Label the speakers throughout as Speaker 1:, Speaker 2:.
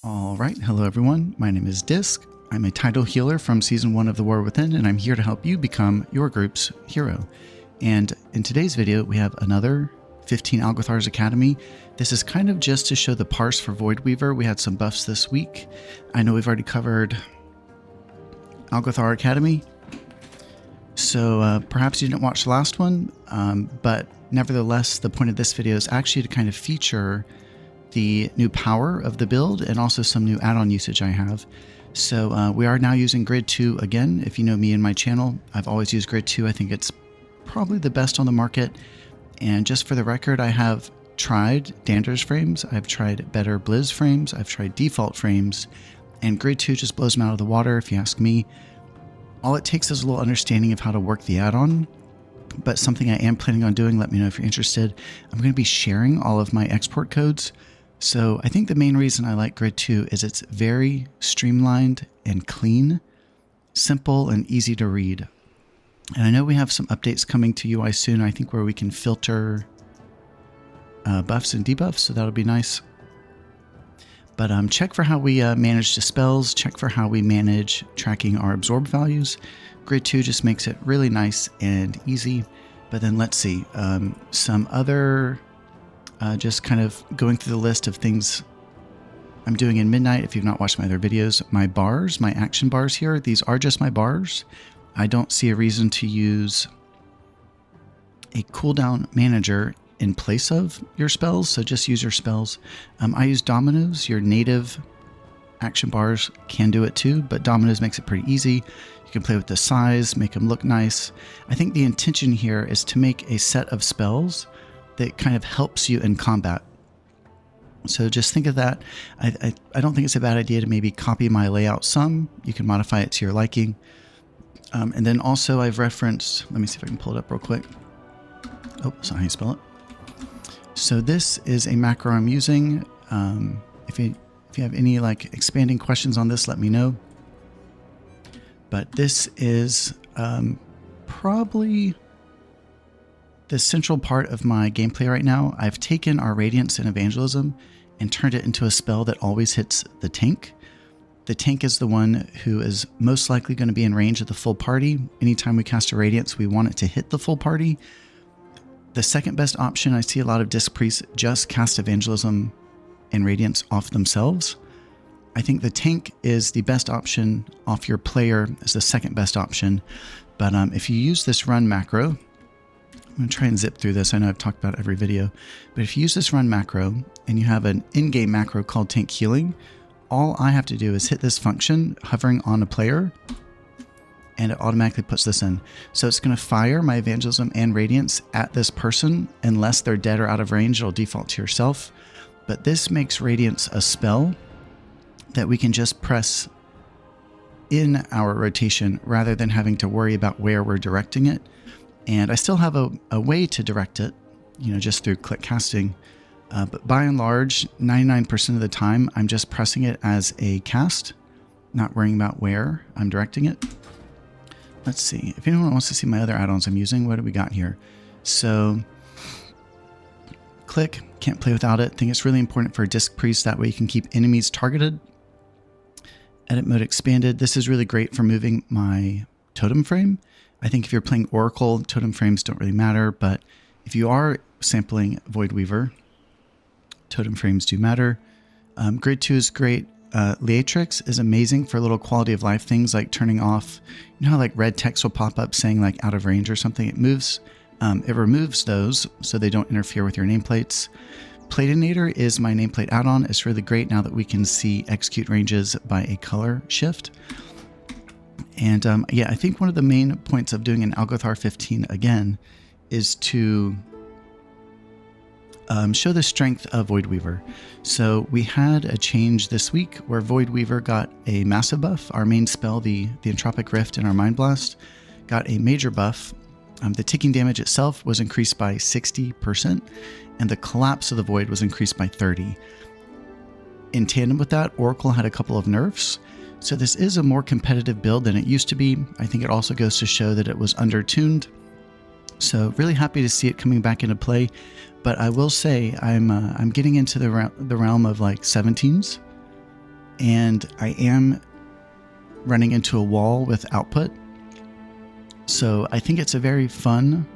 Speaker 1: Alright, hello everyone, my name is Disc. I'm a title healer from Season 1 of The War Within, and I'm here to help you become your group's hero. And in today's video, we have another 15 Algeth'ar's Academy. This is kind of just to show the parse for Voidweaver. We had some buffs this week. I know we've already covered Algeth'ar Academy, so perhaps you didn't watch the last one, but nevertheless, the point of this video is actually to kind of feature the new power of the build and also some new add-on usage I have. So we are now using Grid 2 again. If you know me and my channel, I've always used Grid 2. I think it's probably the best on the market. And just for the record, I have tried Dander's frames, I've tried better Blizz frames, I've tried default frames, and Grid 2 just blows them out of the water if you ask me. All it takes is a little understanding of how to work the add-on, but something I am planning on doing. Let me know if you're interested. I'm going to be sharing all of my export codes. So I think the main reason I like Grid 2 is it's very streamlined and clean, simple and easy to read. And I know we have some updates coming to UI soon, I think, where we can filter buffs and debuffs, so that'll be nice. But check for how we manage the spells, check for how we manage tracking our absorb values. Grid 2 just makes it really nice and easy. But then let's see, some other... just kind of going through the list of things I'm doing in Midnight. If you've not watched my other videos, my bars, my action bars here, these are just my bars. I don't see a reason to use a cooldown manager in place of your spells, so just use your spells. I use dominoes. Your native action bars can do it too, but dominoes makes it pretty easy. You can play with the size, make them look nice. I think the intention here is to make a set of spells that kind of helps you in combat. So just think of that. I don't think it's a bad idea to maybe copy my layout some. You can modify it to your liking. And then also I've referenced, let me see if I can pull it up real quick. Oh, that's not how you spell it. So this is a macro I'm using. If you have any like expanding questions on this, let me know. But this is probably the central part of my gameplay right now. I've taken our Radiance and Evangelism and turned it into a spell that always hits the tank. The tank is the one who is most likely going to be in range of the full party. Anytime we cast a Radiance, we want it to hit the full party. The second best option, I see a lot of Disc Priests just cast Evangelism and Radiance off themselves. I think the tank is the best option off your player as the second best option. But if you use this run macro, I'm going to try and zip through this. I know I've talked about it every video, but if you use this run macro and you have an in-game macro called tank healing, all I have to do is hit this function hovering on a player and it automatically puts this in. So it's going to fire my Evangelism and Radiance at this person unless they're dead or out of range. It'll default to yourself. But this makes Radiance a spell that we can just press in our rotation rather than having to worry about where we're directing it. And I still have a way to direct it, you know, just through click casting. But by and large, 99% of the time, I'm just pressing it as a cast, not worrying about where I'm directing it. Let's see. If anyone wants to see my other add-ons I'm using, what do we got here? So, click, can't play without it. I think it's really important for a Disc Priest. That way you can keep enemies targeted. Edit mode expanded. This is really great for moving my totem frame. I think if you're playing Oracle, totem frames don't really matter, but if you are sampling Voidweaver, totem frames do matter. Grid 2 is great. Leatrix is amazing for little quality of life things like turning off, you know how like red text will pop up saying like out of range or something? It removes those so they don't interfere with your nameplates. Platinator is my nameplate add-on. It's really great now that we can see execute ranges by a color shift. And yeah, I think one of the main points of doing an Algeth'ar 15 again is to show the strength of Voidweaver. So we had a change this week where Voidweaver got a massive buff. Our main spell, the Entropic Rift and our Mind Blast, got a major buff. The ticking damage itself was increased by 60%, and the collapse of the Void was increased by 30%. In tandem with that, Oracle had a couple of nerfs. So this is a more competitive build than it used to be. I think it also goes to show that it was under-tuned. So really happy to see it coming back into play. But I will say I'm getting into the realm of like 17s. and I am running into a wall with output. So I think it's a very fun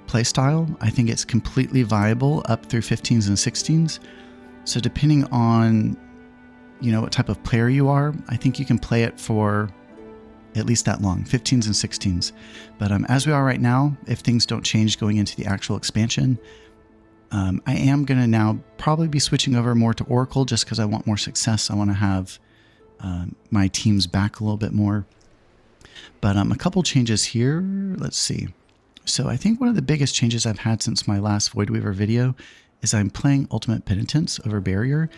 Speaker 1: playstyle. I think it's completely viable up through 15s and 16s. So depending on, you know, what type of player you are, I think you can play it for at least that long, 15s and 16s. But as we are right now, if things don't change going into the actual expansion, I am going to now probably be switching over more to Oracle just because I want more success. I want to have my teams back a little bit more. But a couple changes here. Let's see. So I think one of the biggest changes I've had since my last Voidweaver video is I'm playing Ultimate Penitence over Barrier.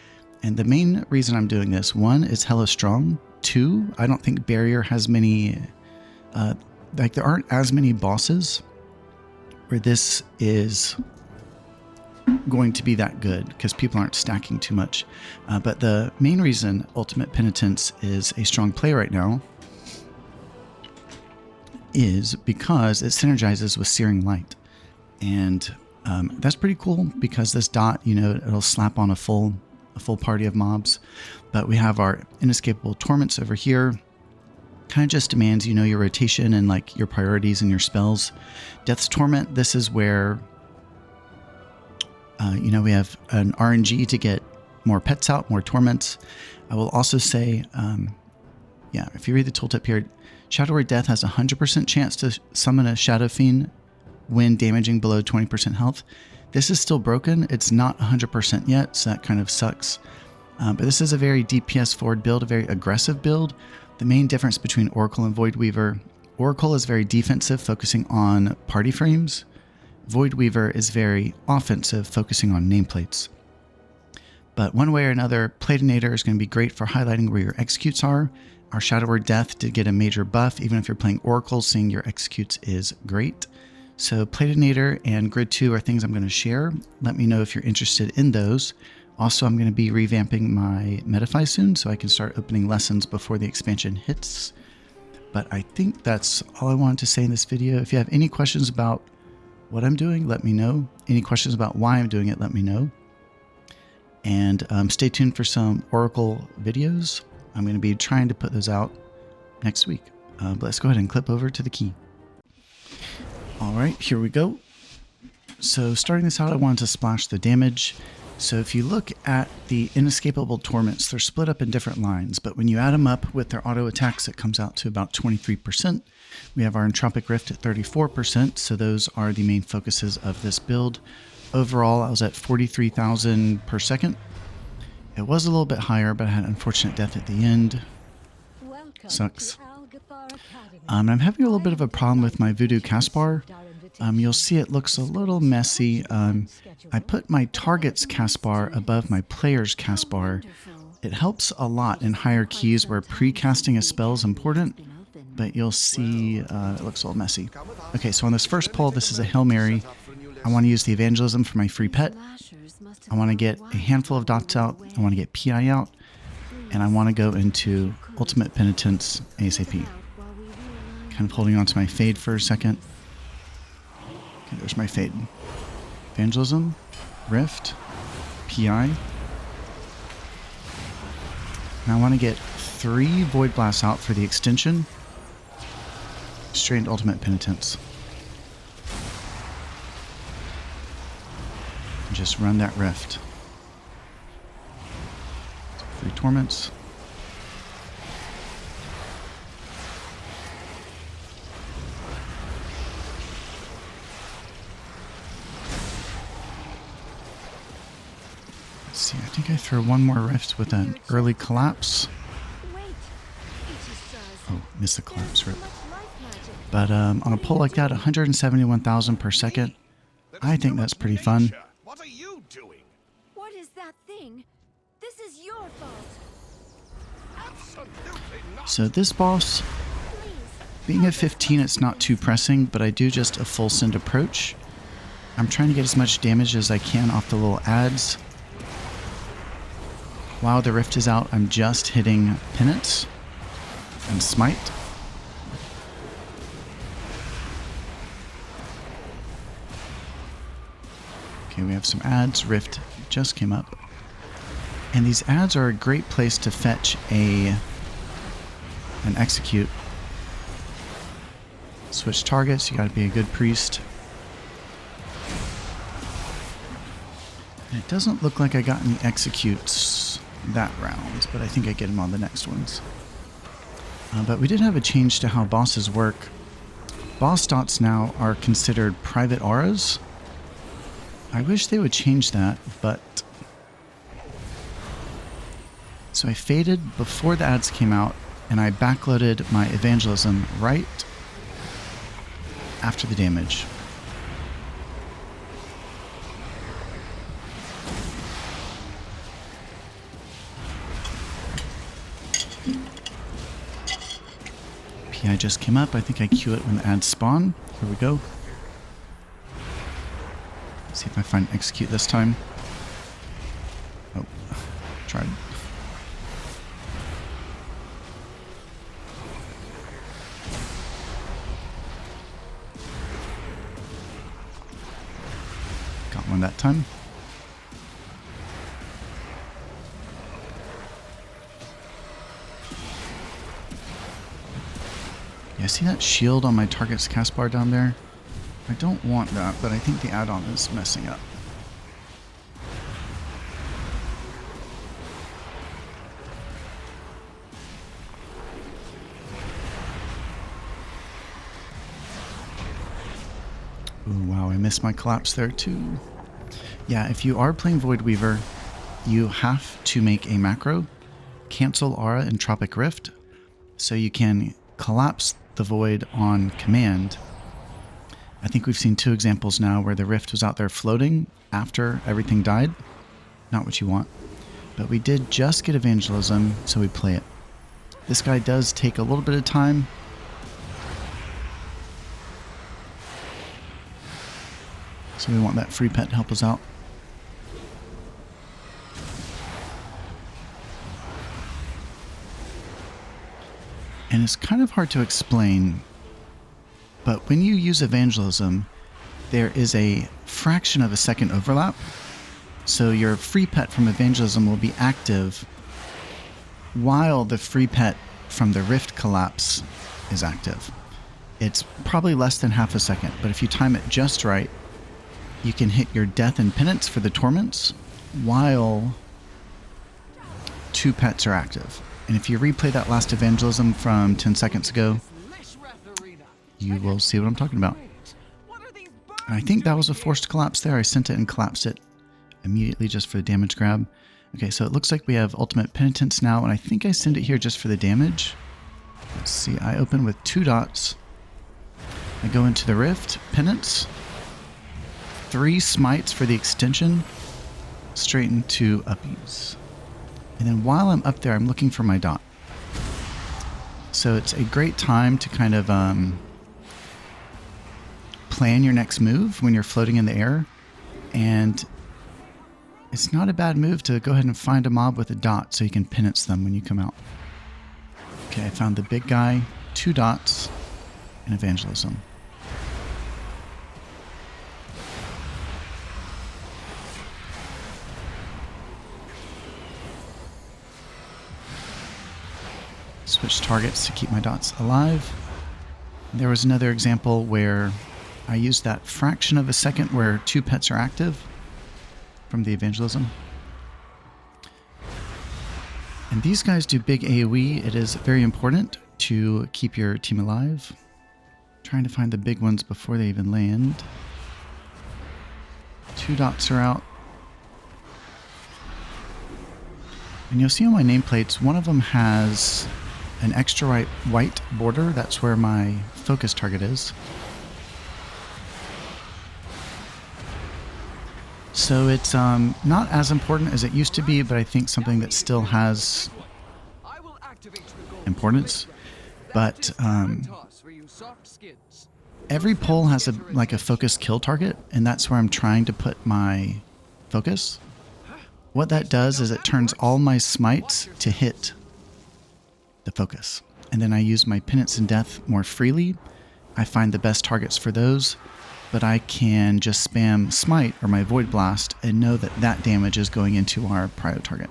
Speaker 1: And the main reason I'm doing this, one, is hella strong. Two, I don't think Barrier has many, like there aren't as many bosses where this is going to be that good because people aren't stacking too much. But the main reason Ultimate Penitence is a strong play right now is because it synergizes with Searing Light. And that's pretty cool because this dot, you know, it'll slap on a full party of mobs. But we have our Inescapable Torments over here. Kind of just demands, you know, your rotation and like your priorities and your spells. Death's Torment, this is where you know, we have an RNG to get more pets out, more torments. I will also say, yeah, if you read the tooltip here, Shadow Word Death has a 100% chance to summon a Shadow Fiend when damaging below 20% health. This is still broken. It's not 100% yet, so that kind of sucks. But this is a very DPS forward build, a very aggressive build. The main difference between Oracle and Voidweaver, Oracle is very defensive, focusing on party frames. Voidweaver is very offensive, focusing on nameplates. But one way or another, Platinator is going to be great for highlighting where your executes are. Our Shadow Word Death did get a major buff. Even if you're playing Oracle, seeing your executes is great. So Platinator and Grid 2 are things I'm going to share. Let me know if you're interested in those. Also, I'm going to be revamping my Metafy soon, so I can start opening lessons before the expansion hits. But I think that's all I wanted to say in this video. If you have any questions about what I'm doing, let me know. Any questions about why I'm doing it, let me know. And stay tuned for some Oracle videos. I'm going to be trying to put those out next week. But let's go ahead and clip over to the key. All right, here we go. So starting this out, I wanted to splash the damage. So if you look at the Inescapable Torments, they're split up in different lines, but when you add them up with their auto attacks, it comes out to about 23%. We have our Entropic Rift at 34%, so those are the main focuses of this build. Overall, I was at 43,000 per second. It was a little bit higher, but I had an unfortunate death at the end. Sucks. I'm having a little bit of a problem with my Voodoo cast bar. You'll see it looks a little messy. I put my target's cast bar above my player's cast bar. It helps a lot in higher keys where pre-casting a spell is important, but you'll see it looks a little messy. Okay, so on this first pull, this is a Hail Mary. I want to use the Evangelism for my free pet. I want to get a handful of dots out. I want to get PI out. And I want to go into Ultimate Penitence ASAP. Kind of holding on to my Fade for a second. Okay, there's my Fade. Evangelism, Rift, PI. Now I want to get 3 Void Blasts out for the extension. Straight into Ultimate Penitence. And just run that Rift. 3 Torments. Let's see, I think I throw one more Rift with an early collapse. Oh, missed the collapse, rip. But on a pull like that, 171,000 per second, I think that's pretty fun.
Speaker 2: What are you doing?
Speaker 3: What is that thing? This is your fault.
Speaker 2: Absolutely not.
Speaker 1: So this boss, being at 15, it's not too pressing, but I do just a full send approach. I'm trying to get as much damage as I can off the little adds. While the Rift is out, I'm just hitting Penance and Smite. Okay, we have some adds. Rift just came up. And these adds are a great place to fetch an execute. Switch targets, you gotta be a good priest. And it doesn't look like I got any executes that round, but I think I get them on the next ones. But we did have a change to how bosses work. Boss dots now are considered private auras. I wish they would change that, but... So I faded before the ads came out, and I backloaded my evangelism right after the damage. PI just came up. I think I queue it when the ads spawn. Here we go. See if I find execute this time. Oh, tried. Got one that time. Yeah, see that shield on my target's cast bar down there? I don't want that, but I think the add-on is messing up. Ooh, wow, I missed my collapse there too. Yeah, if you are playing Voidweaver, you have to make a macro, cancel Aura and Tropic Rift, so you can collapse the Void on command. I think we've seen 2 examples now where the Rift was out there floating after everything died. Not what you want. But we did just get Evangelism, so we play it. This guy does take a little bit of time. So we want that free pet to help us out. And it's kind of hard to explain, but when you use evangelism, there is a fraction of a second overlap. So your free pet from evangelism will be active while the free pet from the rift collapse is active. It's probably less than half a second, but if you time it just right, you can hit your death and penance for the torments while 2 pets are active. And if you replay that last evangelism from 10 seconds ago, you will see what I'm talking about. And I think that was a forced collapse there. I sent it and collapsed it immediately just for the damage grab. Okay, so it looks like we have ultimate penitence now, and I think I send it here just for the damage. Let's see, I open with 2 dots. I go into the rift, penance, 3 smites for the extension, straight into uppies. And then while I'm up there, I'm looking for my dot. So it's a great time to kind of plan your next move when you're floating in the air. And it's not a bad move to go ahead and find a mob with a dot so you can penance them when you come out. Okay, I found the big guy, 2 dots, and evangelism. Switch targets to keep my dots alive. There was another example where I used that fraction of a second where 2 pets are active from the evangelism. And these guys do big AoE. It is very important to keep your team alive. Trying to find the big ones before they even land. 2 dots are out. And you'll see on my nameplates, one of them has an extra white border. That's where my focus target is. So it's not as important as it used to be, but I think something that still has importance. But every pole has a focus kill target, and that's where I'm trying to put my focus. What that does is it turns all my smites to hit the focus. And then I use my penance and death more freely. I find the best targets for those, but I can just spam smite or my void blast and know that that damage is going into our prio target.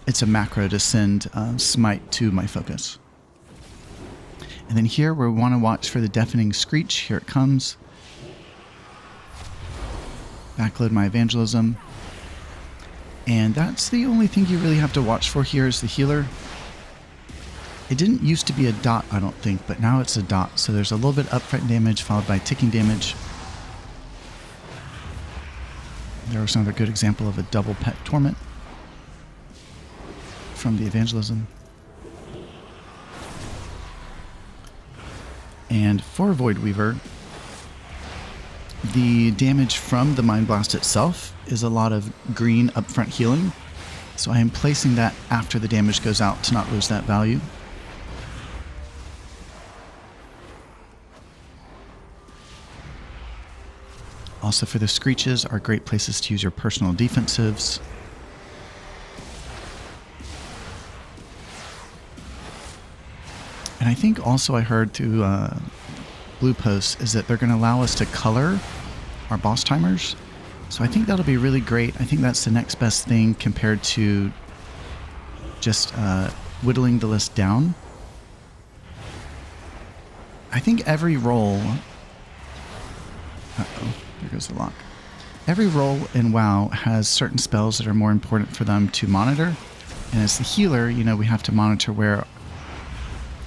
Speaker 1: it's a macro to send smite to my focus. And then here we want to watch for the deafening screech. Here it comes. Backload my evangelism. And that's the only thing you really have to watch for here is the healer. It didn't used to be a dot, I don't think, but now it's a dot. So there's a little bit upfront damage followed by ticking damage. There was another good example of a double pet torment from the evangelism. And for Voidweaver, the damage from the Mind Blast itself is a lot of green upfront healing. So I am placing that after the damage goes out to not lose that value. Also for the screeches are great places to use your personal defensives. And I think also I heard through Blue Post is that they're going to allow us to color our boss timers. So I think that'll be really great. I think that's the next best thing compared to just whittling the list down. I think every role... Uh-oh, there goes the lock. Every role in WoW has certain spells that are more important for them to monitor. And as the healer, you know, we have to monitor where...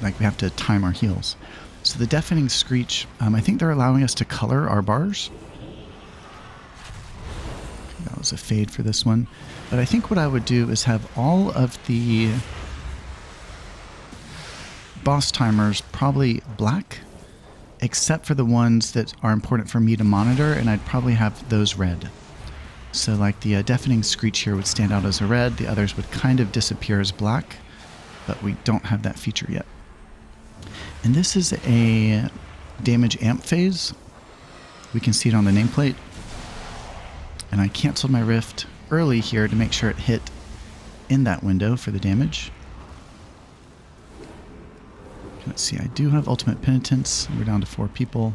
Speaker 1: Like, we have to time our heals. So the deafening screech, I think they're allowing us to color our bars. Okay, that was a fade for this one. But I think what I would do is have all of the boss timers probably black, except for the ones that are important for me to monitor, and I'd probably have those red. So like the deafening screech here would stand out as a red, the others would kind of disappear as black, but we don't have that feature yet. And this is a damage amp phase. We can see it on the nameplate. And I canceled my rift early here to make sure it hit in that window for the damage. Let's see, I do have ultimate penitence. We're down to 4 people.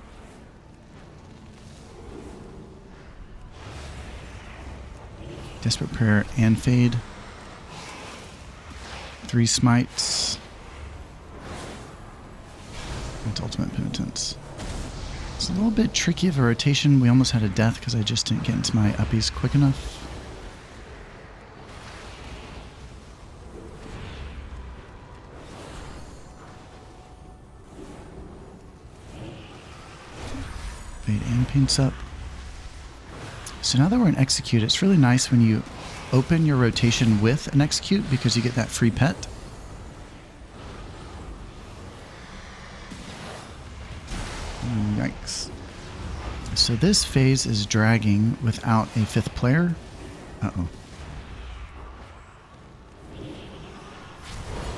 Speaker 1: Desperate prayer and fade. 3 smites. Into ultimate penitence. It's a little bit tricky of a rotation. We almost had a death because I just didn't get into my uppies quick enough. Fade and paints up. So now that we're in execute, it's really nice when you open your rotation with an execute because you get that free pet. Yikes. So this phase is dragging without a 5th player. Uh-oh.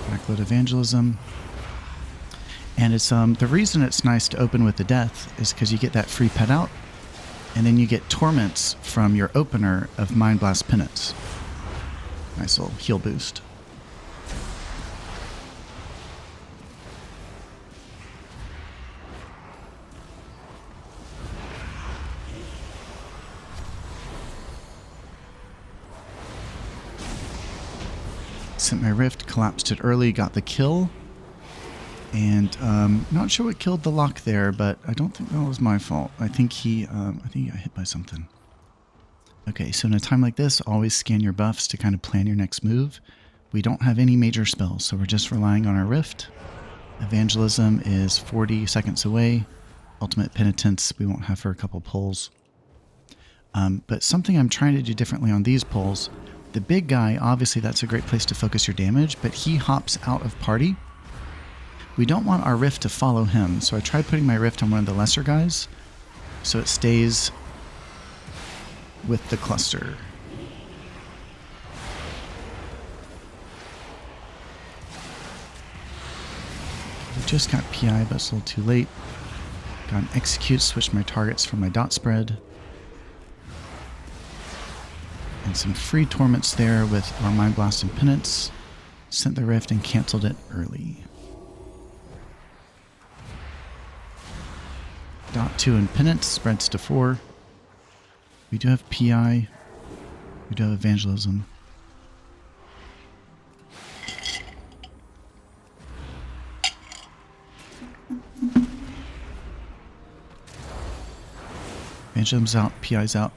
Speaker 1: Backload evangelism. And it's the reason it's nice to open with the death is because you get that free pet out, and then you get torments from your opener of Mind Blast Penance. Nice little heal boost. Sent my rift, collapsed it early, got the kill. And not sure what killed the lock there, but I don't think that was my fault. I think he got hit by something. Okay, so in a time like this, always scan your buffs to kind of plan your next move. We don't have any major spells, so we're just relying on our rift. Evangelism is 40 seconds away. Ultimate penitence we won't have for a couple pulls. But something I'm trying to do differently on these pulls, the big guy, obviously that's a great place to focus your damage, but he hops out of party. We don't want our rift to follow him, so I tried putting my rift on one of the lesser guys, so it stays with the cluster. I just got PI, but it's a little too late. Got an execute, switched my targets from my dot spread. And some free torments there with our Mind Blast and Penance. Sent the rift and canceled it early. Dot 2 and Penance spreads to 4. We do have PI. We do have Evangelism. Evangelism's out, PI's out.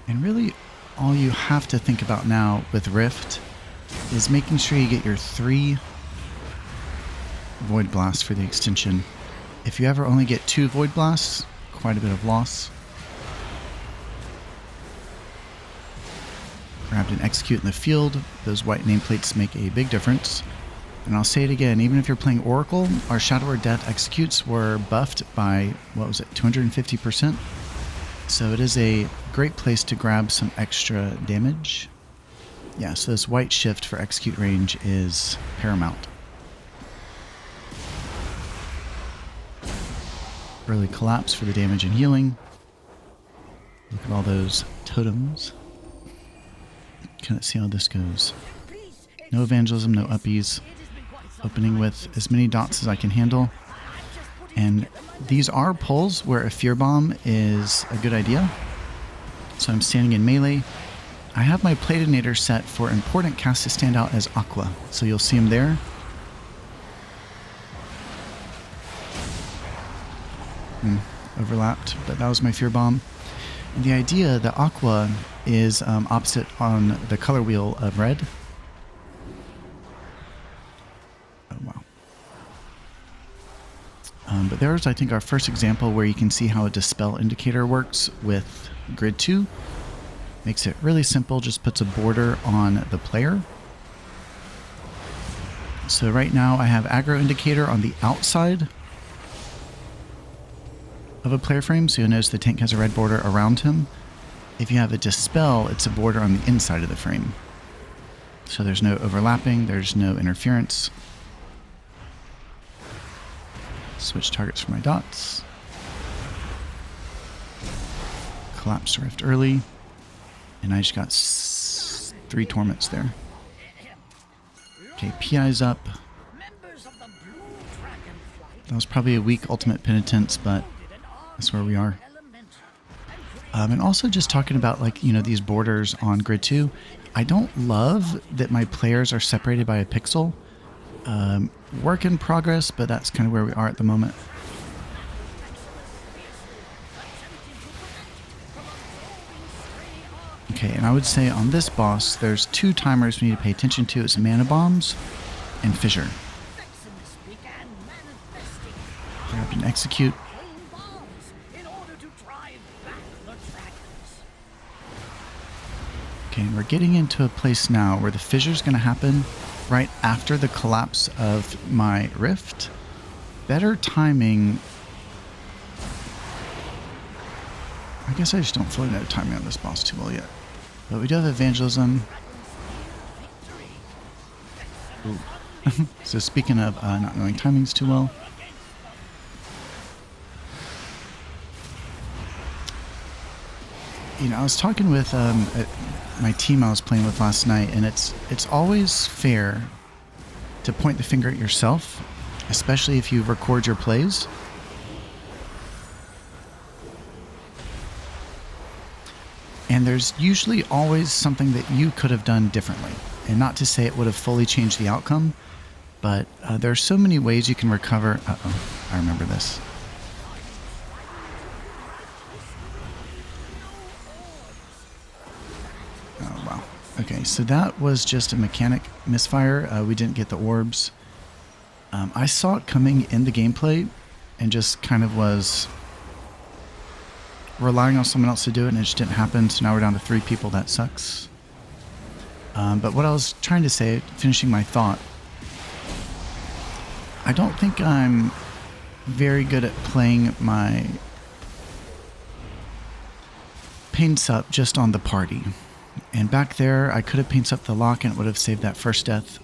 Speaker 1: And really, all you have to think about now with Rift is making sure you get your 3 Void Blasts for the extension. If you ever only get 2 Void Blasts, quite a bit of loss. Grabbed and execute in the field. Those white nameplates make a big difference. And I'll say it again, even if you're playing Oracle, our Shadow or Death executes were buffed by, what was it, 250%? So it is a great place to grab some extra damage. Yeah, so this white shift for execute range is paramount. Early collapse for the damage and healing. Look at all those totems. Okay, let's see how this goes. No evangelism, no uppies. Opening with as many dots as I can handle. And these are pulls where a fear bomb is a good idea. So I'm standing in melee. I have my Platinator set for important casts to stand out as Aqua. So you'll see him there. Overlapped, but that was my fear bomb. And the idea that Aqua is opposite on the color wheel of red. Oh, wow. But there's, I think, our first example where you can see how a Dispel indicator works with Grid 2. Makes it really simple, just puts a border on the player. So right now I have aggro indicator on the outside of a player frame, so you'll notice the tank has a red border around him. If you have a Dispel, it's a border on the inside of the frame. So there's no overlapping, there's no interference. Switch targets for my dots. Collapse Rift early. And I just got 3 Torments there. Okay, PI's up. That was probably a weak Ultimate Penitence, but that's where we are. And also just talking about, like, you know, these borders on Grid 2. I don't love that my players are separated by a pixel. Work in progress, but that's kind of where we are at the moment. Okay, and I would say on this boss, there's 2 timers we need to pay attention to. It's Mana Bombs and Fissure. Grab and execute. Okay, and we're getting into a place now where the fissure is going to happen right after the collapse of my rift. Better timing. I guess I just don't fully know timing on this boss too well yet. But we do have evangelism. So speaking of not knowing timings too well. You know, I was talking with my team I was playing with last night, and it's always fair to point the finger at yourself, especially if you record your plays. And there's usually always something that you could have done differently. And not to say it would have fully changed the outcome, but there are so many ways you can recover. Uh-oh, I remember this. Oh, wow. Okay, so that was just a mechanic misfire. We didn't get the orbs. I saw it coming in the gameplay and just kind of was relying on someone else to do it, and it just didn't happen. So now we're down to 3 people. That sucks. But what I was trying to say, finishing my thought, I don't think I'm very good at playing my paints up just on the party. And back there, I could have paints up the lock and it would have saved that first death.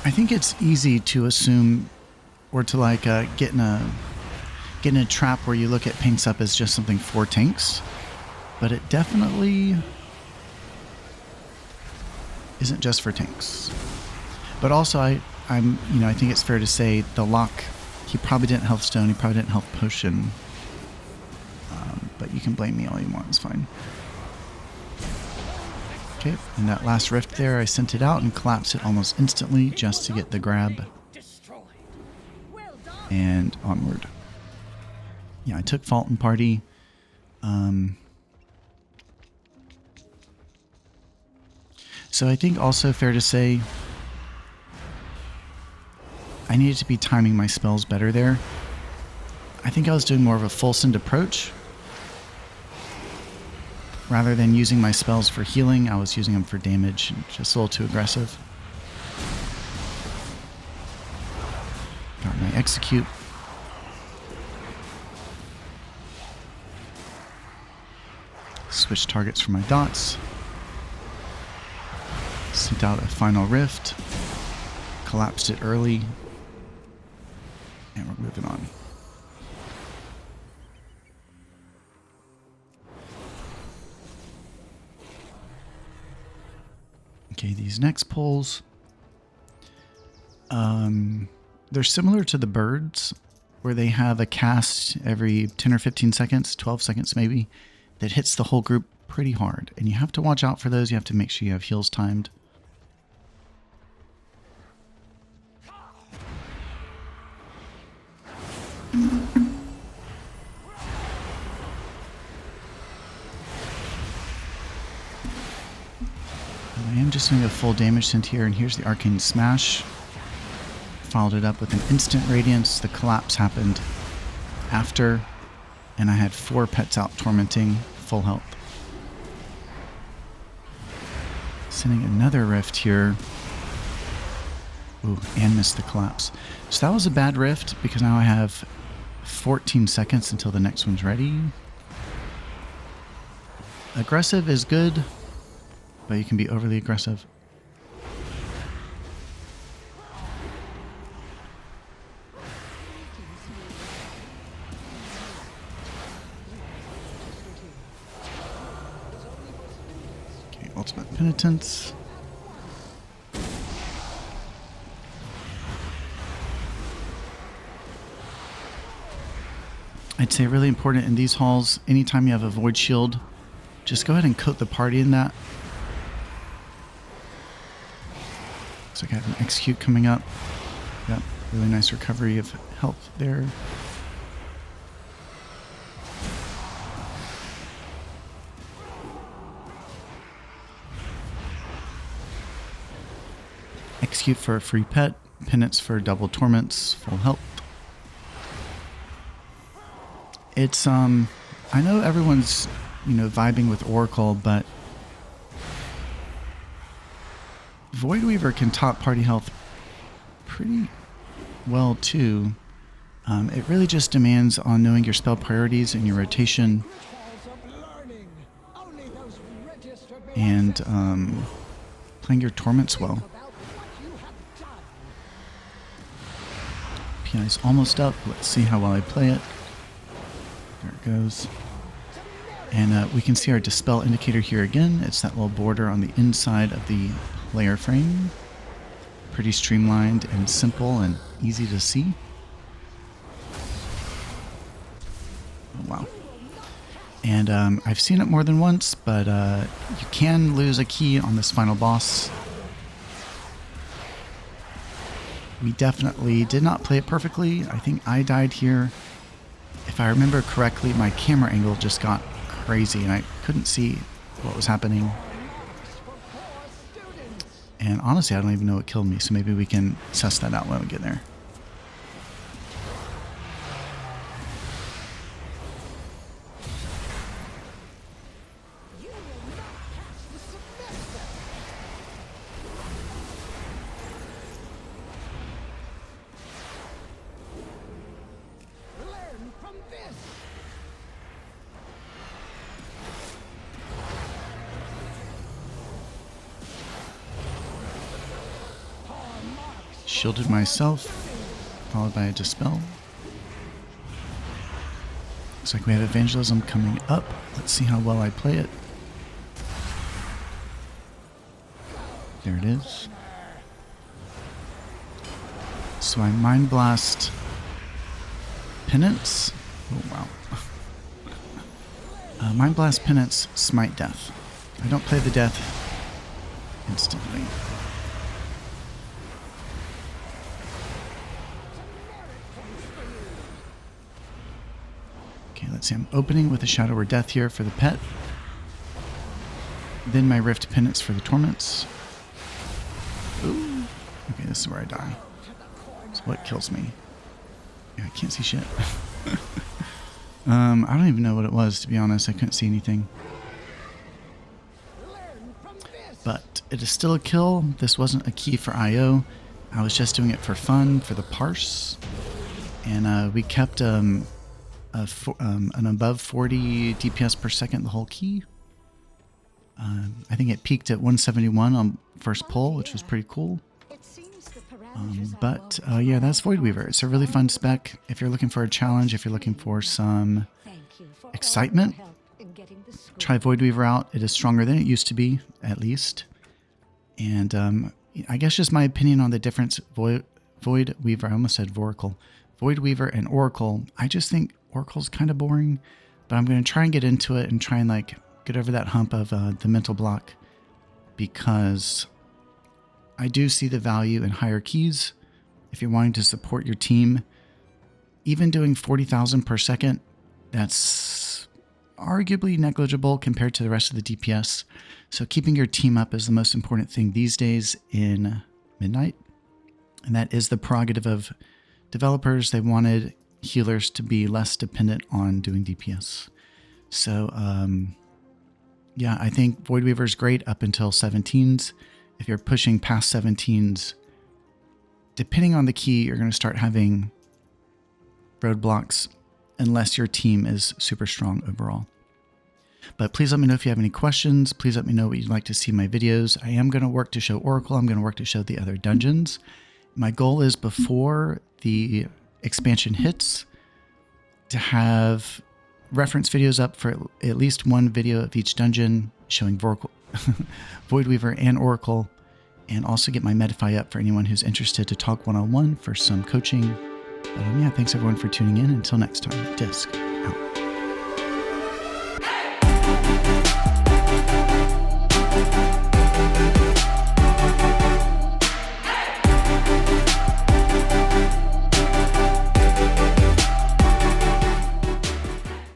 Speaker 1: I think it's easy to assume, or to get in a trap where you look at paints up as just something for tanks. but it definitely isn't just for tanks. But also, I think it's fair to say the lock, he probably didn't health stone, he probably didn't health potion. But you can blame me all you want, it's fine. Okay, and that last rift there, I sent it out and collapsed it almost instantly just to get the grab. And onward. Yeah, I took Fault and Party. So I think also fair to say I needed to be timing my spells better there. I think I was doing more of a full send approach. Rather than using my spells for healing, I was using them for damage, just a little too aggressive. Got my execute. Switch targets for my dots. Sent out a final rift. Collapsed it early. And we're moving on. Okay, these next pulls, they're similar to the birds, where they have a cast every 10 or 15 seconds, 12 seconds maybe, that hits the whole group pretty hard. And you have to watch out for those. You have to make sure you have heals timed. I am just doing a full damage sent here, and here's the Arcane Smash. Followed it up with an instant Radiance. The collapse happened after, and I had 4 pets out tormenting, full health. Sending another Rift here. Ooh, and missed the collapse. So that was a bad Rift, because now I have 14 seconds until the next one's ready. Aggressive is good, but you can be overly aggressive. Okay, Ultimate Penitence. I'd say really important in these halls, anytime you have a Void Shield, just go ahead and coat the party in that. Looks like I have an execute coming up. Yep, really nice recovery of health there. Execute for a free pet, penance for double torments, full health. It's I know everyone's, vibing with Oracle, but Voidweaver can top party health pretty well too. It really just demands on knowing your spell priorities and your rotation, and playing your torments well. PI is almost up. Let's see how well I play it. There it goes. And we can see our Dispel indicator here again. It's that little border on the inside of the player frame. Pretty streamlined and simple and easy to see. Oh, wow. And I've seen it more than once, but you can lose a key on this final boss. We definitely did not play it perfectly. I think I died here. If I remember correctly, my camera angle just got crazy and I couldn't see what was happening. And honestly, I don't even know what killed me, so maybe we can suss that out when we get there. Shielded myself, followed by a Dispel. Looks like we have evangelism coming up. Let's see how well I play it. There it is. So I Mind Blast Penance. Oh, wow. Mind Blast Penance, Smite Death. I don't play the death instantly. Okay, let's see. I'm opening with a Shadow or Death here for the pet. Then my Rift Penance for the Torments. Ooh. Okay, this is where I die. So what kills me? Yeah, I can't see shit. I don't even know what it was, to be honest. I couldn't see anything. But it is still a kill. This wasn't a key for IO. I was just doing it for fun, for the parse. And we kept an above 40 DPS per second the whole key. I think it peaked at 171 on first pull, which was pretty cool. Yeah, that's Voidweaver. It's a really fun spec. If you're looking for a challenge, if you're looking for some excitement, try Voidweaver out. It is stronger than it used to be, at least. And I guess just my opinion on the difference, Voidweaver, I almost said Voracle. Voidweaver and Oracle, I just think Oracle's kind of boring, but I'm going to try and get into it and try and like get over that hump of the mental block, because I do see the value in higher keys if you're wanting to support your team. Even doing 40,000 per second, that's arguably negligible compared to the rest of the DPS. So keeping your team up is the most important thing these days in Midnight. And that is the prerogative of developers. They wanted healers to be less dependent on doing DPS. So yeah, I think Voidweaver is great up until 17s. If you're pushing past 17s, depending on the key, you're going to start having roadblocks unless your team is super strong overall. But please let me know if you have any questions. Please let me know what you'd like to see in my videos. I am going to work to show Oracle. I'm going to work to show the other dungeons. My goal is before the expansion hits to have reference videos up for at least one video of each dungeon showing Voidweaver and Oracle, and also get my Medify up for anyone who's interested to talk one-on-one for some coaching. But yeah, thanks everyone for tuning in. Until next time, Disc out.